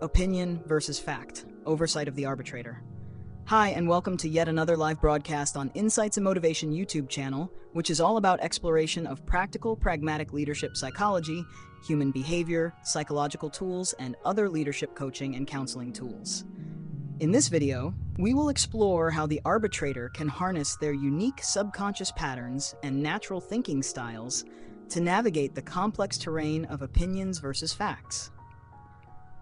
Opinion versus fact. Oversight of the arbitrator. Hi, and welcome to yet another live broadcast on Insights and Motivation YouTube channel, which is all about exploration of practical, pragmatic leadership psychology, human behavior, psychological tools, and other leadership coaching and counseling tools. In this video, we will explore how the arbitrator can harness their unique subconscious patterns and natural thinking styles to navigate the complex terrain of opinions versus facts.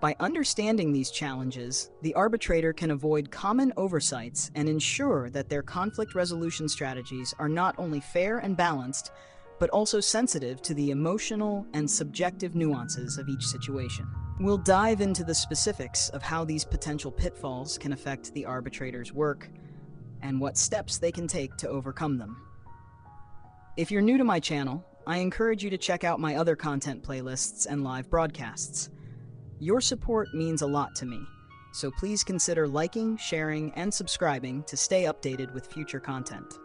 By understanding these challenges, the arbitrator can avoid common oversights and ensure that their conflict resolution strategies are not only fair and balanced, but also sensitive to the emotional and subjective nuances of each situation. We'll dive into the specifics of how these potential pitfalls can affect the arbitrator's work and what steps they can take to overcome them. If you're new to my channel, I encourage you to check out my other content playlists and live broadcasts. Your support means a lot to me, so please consider liking, sharing, and subscribing to stay updated with future content.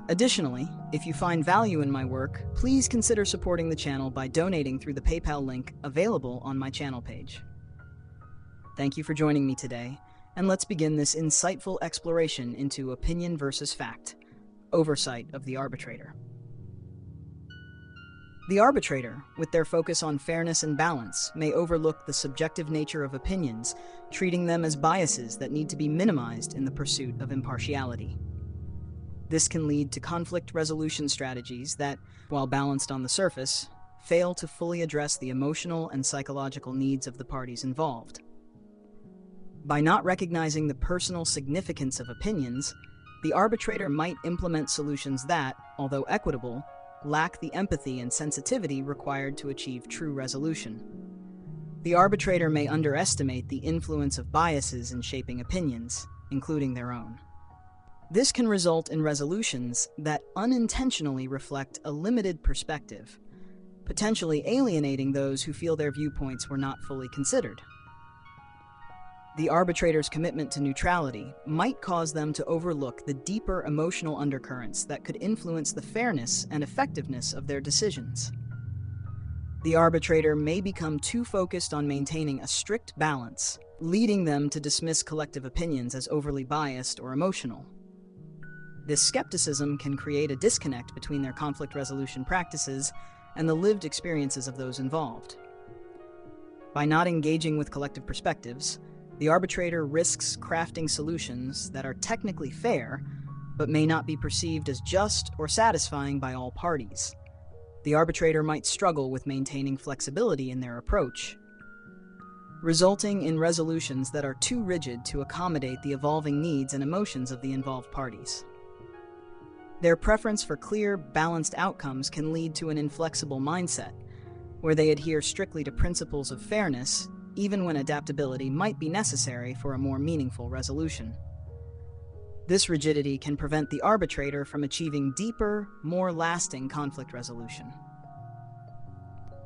Additionally, if you find value in my work, please consider supporting the channel by donating through the PayPal link available on my channel page. Thank you for joining me today, and let's begin this insightful exploration into opinion versus fact, oversight of the arbitrator. The arbitrator, with their focus on fairness and balance, may overlook the subjective nature of opinions, treating them as biases that need to be minimized in the pursuit of impartiality. This can lead to conflict resolution strategies that, while balanced on the surface, fail to fully address the emotional and psychological needs of the parties involved. By not recognizing the personal significance of opinions, the arbitrator might implement solutions that, although equitable, lack the empathy and sensitivity required to achieve true resolution. The arbitrator may underestimate the influence of biases in shaping opinions, including their own. This can result in resolutions that unintentionally reflect a limited perspective, potentially alienating those who feel their viewpoints were not fully considered. The arbitrator's commitment to neutrality might cause them to overlook the deeper emotional undercurrents that could influence the fairness and effectiveness of their decisions. The arbitrator may become too focused on maintaining a strict balance, leading them to dismiss collective opinions as overly biased or emotional. This skepticism can create a disconnect between their conflict resolution practices and the lived experiences of those involved. By not engaging with collective perspectives, the arbitrator risks crafting solutions that are technically fair, but may not be perceived as just or satisfying by all parties. The arbitrator might struggle with maintaining flexibility in their approach, resulting in resolutions that are too rigid to accommodate the evolving needs and emotions of the involved parties. Their preference for clear, balanced outcomes can lead to an inflexible mindset, where they adhere strictly to principles of fairness, even when adaptability might be necessary for a more meaningful resolution. This rigidity can prevent the arbitrator from achieving deeper, more lasting conflict resolution.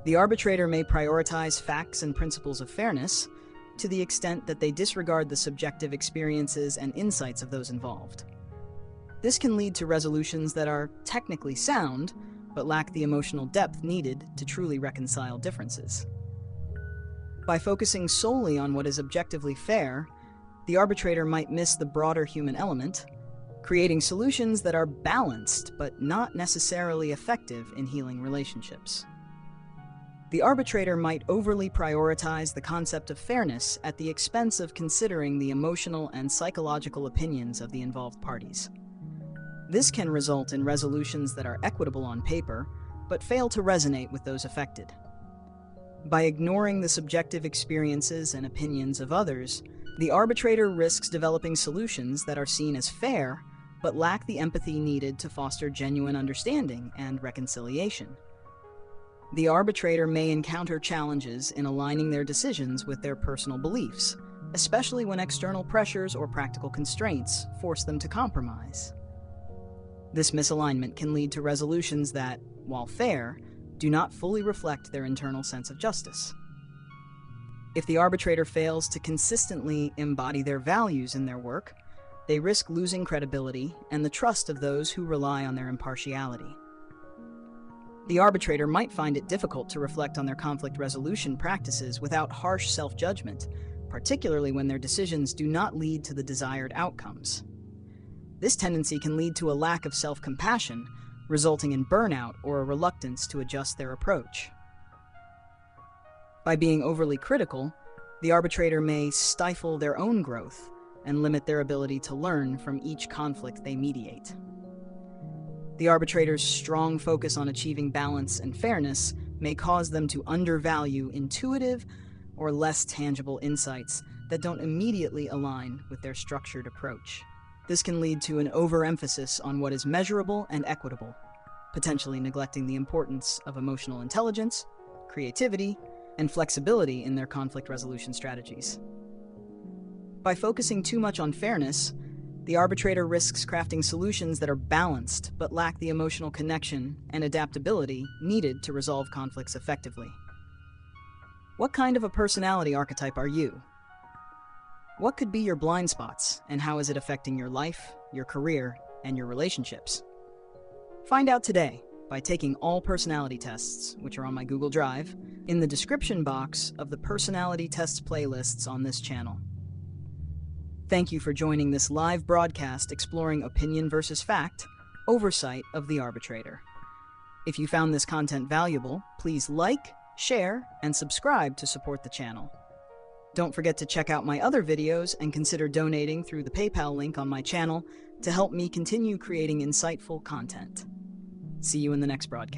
The arbitrator may prioritize facts and principles of fairness to the extent that they disregard the subjective experiences and insights of those involved. This can lead to resolutions that are technically sound, but lack the emotional depth needed to truly reconcile differences. By focusing solely on what is objectively fair, the arbitrator might miss the broader human element, creating solutions that are balanced but not necessarily effective in healing relationships. The arbitrator might overly prioritize the concept of fairness at the expense of considering the emotional and psychological opinions of the involved parties. This can result in resolutions that are equitable on paper, but fail to resonate with those affected. By ignoring the subjective experiences and opinions of others, the arbitrator risks developing solutions that are seen as fair, but lack the empathy needed to foster genuine understanding and reconciliation. The arbitrator may encounter challenges in aligning their decisions with their personal beliefs, especially when external pressures or practical constraints force them to compromise. This misalignment can lead to resolutions that, while fair, do not fully reflect their internal sense of justice. If the arbitrator fails to consistently embody their values in their work, they risk losing credibility and the trust of those who rely on their impartiality. The arbitrator might find it difficult to reflect on their conflict resolution practices without harsh self-judgment, particularly when their decisions do not lead to the desired outcomes. This tendency can lead to a lack of self-compassion, resulting in burnout or a reluctance to adjust their approach. By being overly critical, the arbitrator may stifle their own growth and limit their ability to learn from each conflict they mediate. The arbitrator's strong focus on achieving balance and fairness may cause them to undervalue intuitive or less tangible insights that don't immediately align with their structured approach. This can lead to an overemphasis on what is measurable and equitable, potentially neglecting the importance of emotional intelligence, creativity, and flexibility in their conflict resolution strategies. By focusing too much on fairness, the arbitrator risks crafting solutions that are balanced but lack the emotional connection and adaptability needed to resolve conflicts effectively. What kind of a personality archetype are you? What could be your blind spots, and how is it affecting your life, your career, and your relationships? Find out today by taking all personality tests, which are on my Google Drive, in the description box of the personality tests playlists on this channel. Thank you for joining this live broadcast exploring opinion versus fact, oversight of the arbitrator. If you found this content valuable, please like, share, and subscribe to support the channel. Don't forget to check out my other videos and consider donating through the PayPal link on my channel to help me continue creating insightful content. See you in the next broadcast.